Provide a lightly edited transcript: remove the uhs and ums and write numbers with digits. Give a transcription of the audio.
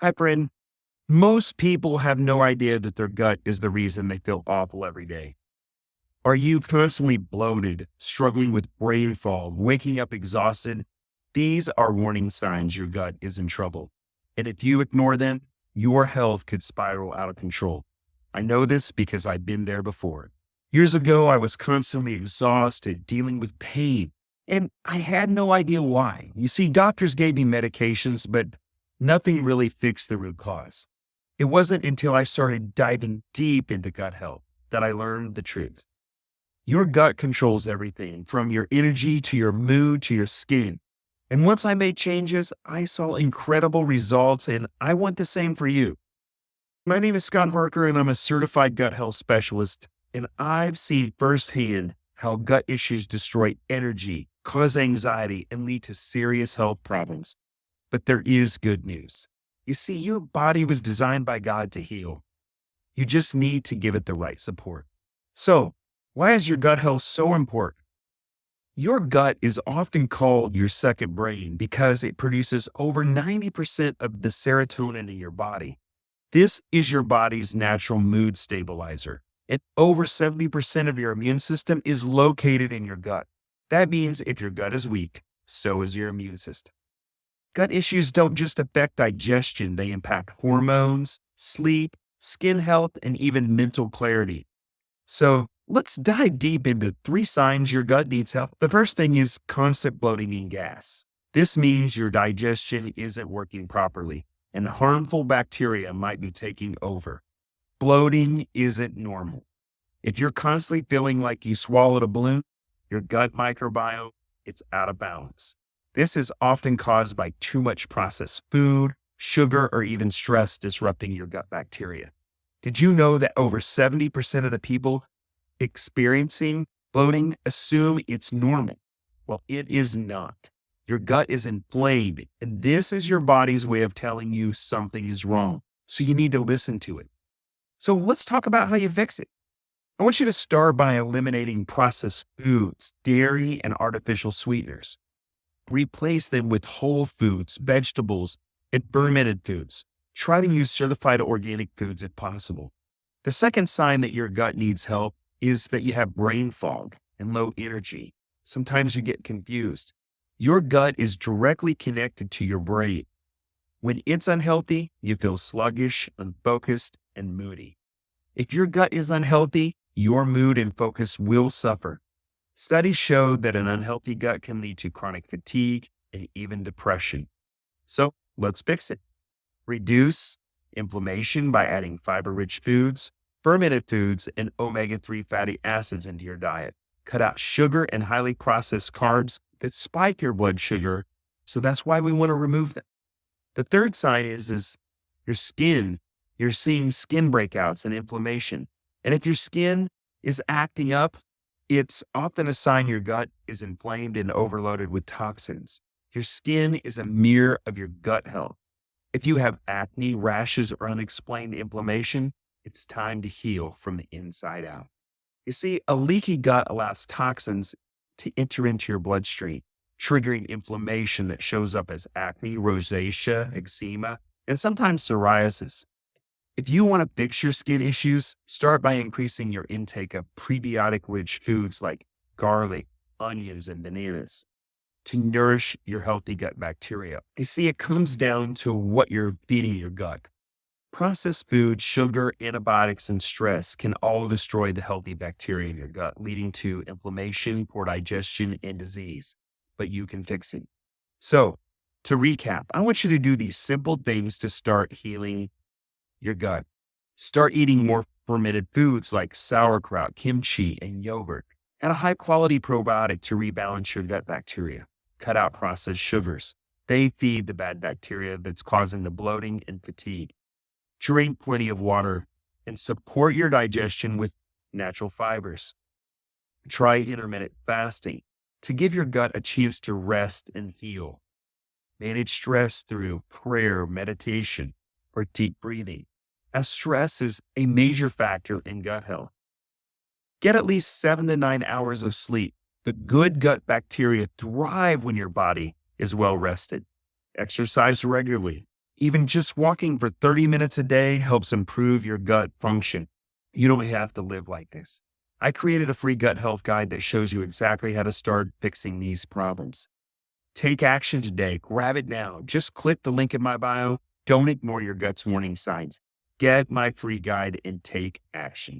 Hi, friend. Most people have no idea that their gut is the reason they feel awful every day. Are you constantly bloated, struggling with brain fog, waking up exhausted? These are warning signs your gut is in trouble. And if you ignore them, your health could spiral out of control. I know this because I've been there before. Years ago, I was constantly exhausted, dealing with pain, and I had no idea why. You see, doctors gave me medications, but nothing really fixed the root cause. It wasn't until I started diving deep into gut health that I learned the truth. Your gut controls everything from your energy to your mood to your skin. And once I made changes, I saw incredible results, and I want the same for you. My name is Scott Harker, and I'm a certified gut health specialist. And I've seen firsthand how gut issues destroy energy, cause anxiety, and lead to serious health problems. But there is good news. You see, your body was designed by God to heal. You just need to give it the right support. So, why is your gut health so important? Your gut is often called your second brain because it produces over 90% of the serotonin in your body. This is your body's natural mood stabilizer. And over 70% of your immune system is located in your gut. That means if your gut is weak, so is your immune system. Gut issues don't just affect digestion, they impact hormones, sleep, skin health, and even mental clarity. So let's dive deep into 3 signs your gut needs help. The first thing is constant bloating and gas. This means your digestion isn't working properly and harmful bacteria might be taking over. Bloating isn't normal. If you're constantly feeling like you swallowed a balloon, your gut microbiome, it's out of balance. This is often caused by too much processed food, sugar, or even stress disrupting your gut bacteria. Did you know that over 70% of the people experiencing bloating assume it's normal? Well, it is not. Your gut is inflamed, and this is your body's way of telling you something is wrong. So you need to listen to it. So let's talk about how you fix it. I want you to start by eliminating processed foods, dairy, and artificial sweeteners. Replace them with whole foods, vegetables, and fermented foods. Try to use certified organic foods if possible. The second sign that your gut needs help is that you have brain fog and low energy. Sometimes you get confused. Your gut is directly connected to your brain. When it's unhealthy, you feel sluggish, unfocused, and moody. If your gut is unhealthy, your mood and focus will suffer. Studies show that an unhealthy gut can lead to chronic fatigue and even depression. So let's fix it. Reduce inflammation by adding fiber-rich foods, fermented foods, and omega-3 fatty acids into your diet. Cut out sugar and highly processed carbs that spike your blood sugar. So that's why we want to remove them. The third sign is your skin. You're seeing skin breakouts and inflammation. And if your skin is acting up, it's often a sign your gut is inflamed and overloaded with toxins. Your skin is a mirror of your gut health. If you have acne, rashes, or unexplained inflammation, it's time to heal from the inside out. You see, a leaky gut allows toxins to enter into your bloodstream, triggering inflammation that shows up as acne, rosacea, eczema, and sometimes psoriasis. If you want to fix your skin issues, start by increasing your intake of prebiotic-rich foods like garlic, onions, and bananas to nourish your healthy gut bacteria. You see, it comes down to what you're feeding your gut. Processed food, sugar, antibiotics, and stress can all destroy the healthy bacteria in your gut, leading to inflammation, poor digestion, and disease. But you can fix it. So, to recap, I want you to do these simple things to start healing your gut. Start eating more fermented foods like sauerkraut, kimchi, and yogurt. Add a high-quality probiotic to rebalance your gut bacteria. Cut out processed sugars. They feed the bad bacteria that's causing the bloating and fatigue. Drink plenty of water and support your digestion with natural fibers. Try intermittent fasting to give your gut a chance to rest and heal. Manage stress through prayer, meditation, or deep breathing, as stress is a major factor in gut health. Get at least 7 to 9 hours of sleep. The good gut bacteria thrive when your body is well rested. Exercise regularly. Even just walking for 30 minutes a day helps improve your gut function. You don't have to live like this. I created a free gut health guide that shows you exactly how to start fixing these problems. Take action today. Grab it now. Just click the link in my bio. Don't ignore your gut's warning signs. Get my free guide and take action.